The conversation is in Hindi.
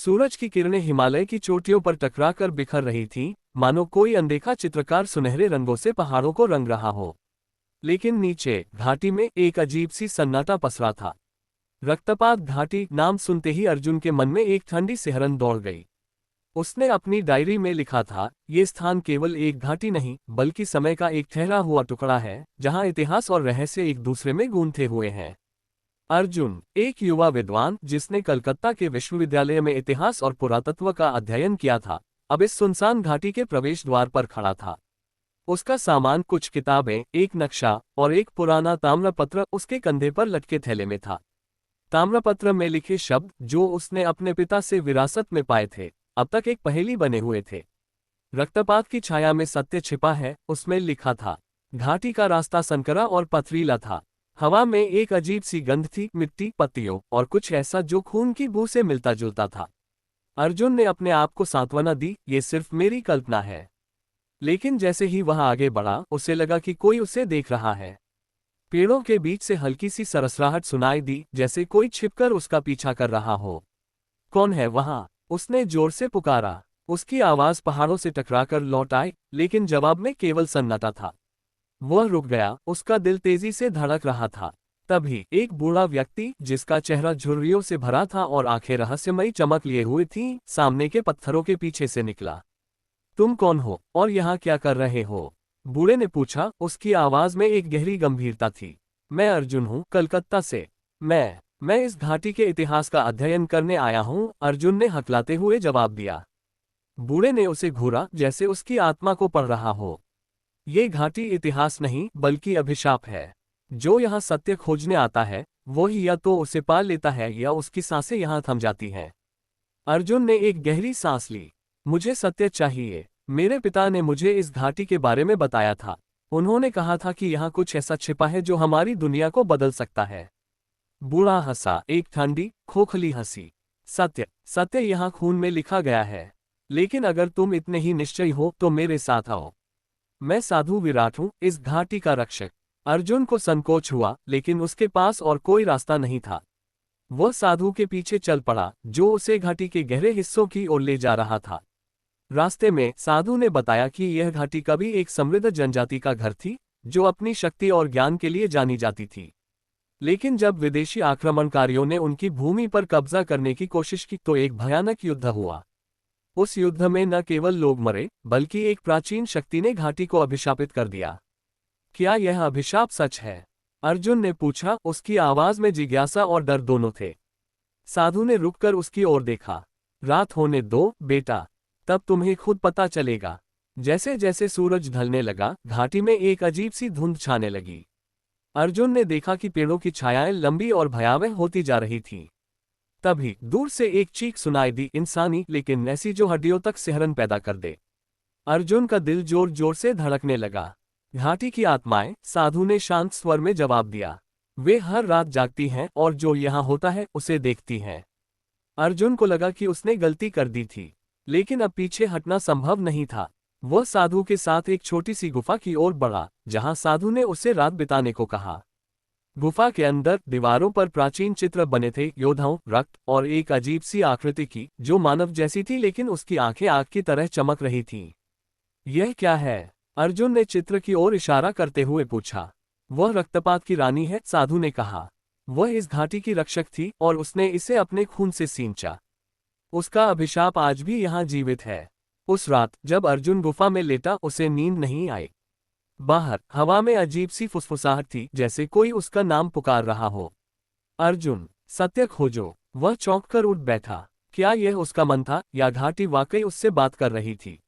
सूरज की किरणें हिमालय की चोटियों पर टकराकर बिखर रही थीं, मानो कोई अनदेखा चित्रकार सुनहरे रंगों से पहाड़ों को रंग रहा हो। लेकिन नीचे घाटी में एक अजीब सी सन्नाटा पसरा था। रक्तपात घाटी नाम सुनते ही अर्जुन के मन में एक ठंडी सिहरन दौड़ गई। उसने अपनी डायरी में लिखा था, ये स्थान केवल एक घाटी नहीं बल्कि समय का एक ठहरा हुआ टुकड़ा है, जहां इतिहास और रहस्य एक दूसरे में गूंथे हुए हैं। अर्जुन, एक युवा विद्वान जिसने कलकत्ता के विश्वविद्यालय में इतिहास और पुरातत्व का अध्ययन किया था, अब इस सुनसान घाटी के प्रवेश द्वार पर खड़ा था। उसका सामान, कुछ किताबें, एक नक्शा और एक पुराना ताम्रपत्र उसके कंधे पर लटके थैले में था। ताम्रपत्र में लिखे शब्द, जो उसने अपने पिता से विरासत में पाए थे, अब तक एक पहेली बने हुए थे। रक्तपात की छाया में सत्य छिपा है, उसमें लिखा था। घाटी का रास्ता संकरा और पथरीला था। हवा में एक अजीब सी गंध थी, मिट्टी, पत्तियों और कुछ ऐसा जो खून की बू से मिलता जुलता था। अर्जुन ने अपने आप को सांत्वना दी, ये सिर्फ मेरी कल्पना है। लेकिन जैसे ही वह आगे बढ़ा, उसे लगा कि कोई उसे देख रहा है। पेड़ों के बीच से हल्की सी सरसराहट सुनाई दी, जैसे कोई छिपकर उसका पीछा कर रहा हो। कौन है वहां? उसने जोर से पुकारा। उसकी आवाज पहाड़ों से टकराकर लौट आई, लेकिन जवाब में केवल सन्नाटा था। वह रुक गया, उसका दिल तेजी से धड़क रहा था। तभी एक बूढ़ा व्यक्ति, जिसका चेहरा झुर्रियों से भरा था और आंखें रहस्यमयी चमक लिए हुए थीं, सामने के पत्थरों के पीछे से निकला। तुम कौन हो और यहाँ क्या कर रहे हो? बूढ़े ने पूछा, उसकी आवाज में एक गहरी गंभीरता थी। मैं अर्जुन हूँ, कलकत्ता से। मैं इस घाटी के इतिहास का अध्ययन करने आया हूँ, अर्जुन ने हकलाते हुए जवाब दिया। बूढ़े ने उसे घूरा, जैसे उसकी आत्मा को पढ़ रहा हो। ये घाटी इतिहास नहीं बल्कि अभिशाप है। जो यहाँ सत्य खोजने आता है, वो ही या तो उसे पा लेता है या उसकी सांसें यहाँ थम जाती हैं। अर्जुन ने एक गहरी सांस ली। मुझे सत्य चाहिए। मेरे पिता ने मुझे इस घाटी के बारे में बताया था। उन्होंने कहा था कि यहाँ कुछ ऐसा छिपा है जो हमारी दुनिया को बदल सकता है। बूढ़ा हंसा, एक ठंडी, खोखली हंसी। सत्य यहाँ खून में लिखा गया है। लेकिन अगर तुम इतने ही निश्चयी हो तो मेरे साथ आओ। मैं साधु विराट हूँ, इस घाटी का रक्षक। अर्जुन को संकोच हुआ, लेकिन उसके पास और कोई रास्ता नहीं था। वह साधु के पीछे चल पड़ा, जो उसे घाटी के गहरे हिस्सों की ओर ले जा रहा था। रास्ते में साधु ने बताया कि यह घाटी कभी एक समृद्ध जनजाति का घर थी, जो अपनी शक्ति और ज्ञान के लिए जानी जाती थी। लेकिन जब विदेशी आक्रमणकारियों ने उनकी भूमि पर कब्जा करने की कोशिश की तो एक भयानक युद्ध हुआ। उस युद्ध में न केवल लोग मरे, बल्कि एक प्राचीन शक्ति ने घाटी को अभिशापित कर दिया। क्या यह अभिशाप सच है? अर्जुन ने पूछा, उसकी आवाज में जिज्ञासा और डर दोनों थे। साधु ने रुककर उसकी ओर देखा। रात होने दो बेटा, तब तुम्हें खुद पता चलेगा। जैसे जैसे सूरज ढलने लगा, घाटी में एक अजीब सी धुंध छाने लगी। अर्जुन ने देखा कि पेड़ों की छायाएं लंबी और भयावह होती जा रही थीं। तभी दूर से एक चीख सुनाई दी, इंसानी, लेकिन ऐसी जो हड्डियों तक सिहरन पैदा कर दे। अर्जुन का दिल जोर जोर से धड़कने लगा। घाटी की आत्माएं, साधु ने शांत स्वर में जवाब दिया। वे हर रात जागती हैं और जो यहाँ होता है उसे देखती हैं। अर्जुन को लगा कि उसने गलती कर दी थी, लेकिन अब पीछे हटना संभव नहीं था। वह साधु के साथ एक छोटी सी गुफा की ओर बढ़ा, जहां साधु ने उसे रात बिताने को कहा। गुफा के अंदर दीवारों पर प्राचीन चित्र बने थे, योद्धाओं, रक्त और एक अजीब सी आकृति की, जो मानव जैसी थी, लेकिन उसकी आंखें आग की तरह चमक रही थीं। यह क्या है? अर्जुन ने चित्र की ओर इशारा करते हुए पूछा। वह रक्तपात की रानी है, साधु ने कहा। वह इस घाटी की रक्षक थी और उसने इसे अपने खून से सींचा। उसका अभिशाप आज भी यहाँ जीवित है। उस रात जब अर्जुन गुफा में लेटा, उसे नींद नहीं आई। बाहर हवा में अजीब सी फुसफुसाहट थी, जैसे कोई उसका नाम पुकार रहा हो। अर्जुन, सत्य खोजो। वह चौंक कर उठ बैठा। क्या यह उसका मन था या घाटी वाकई उससे बात कर रही थी?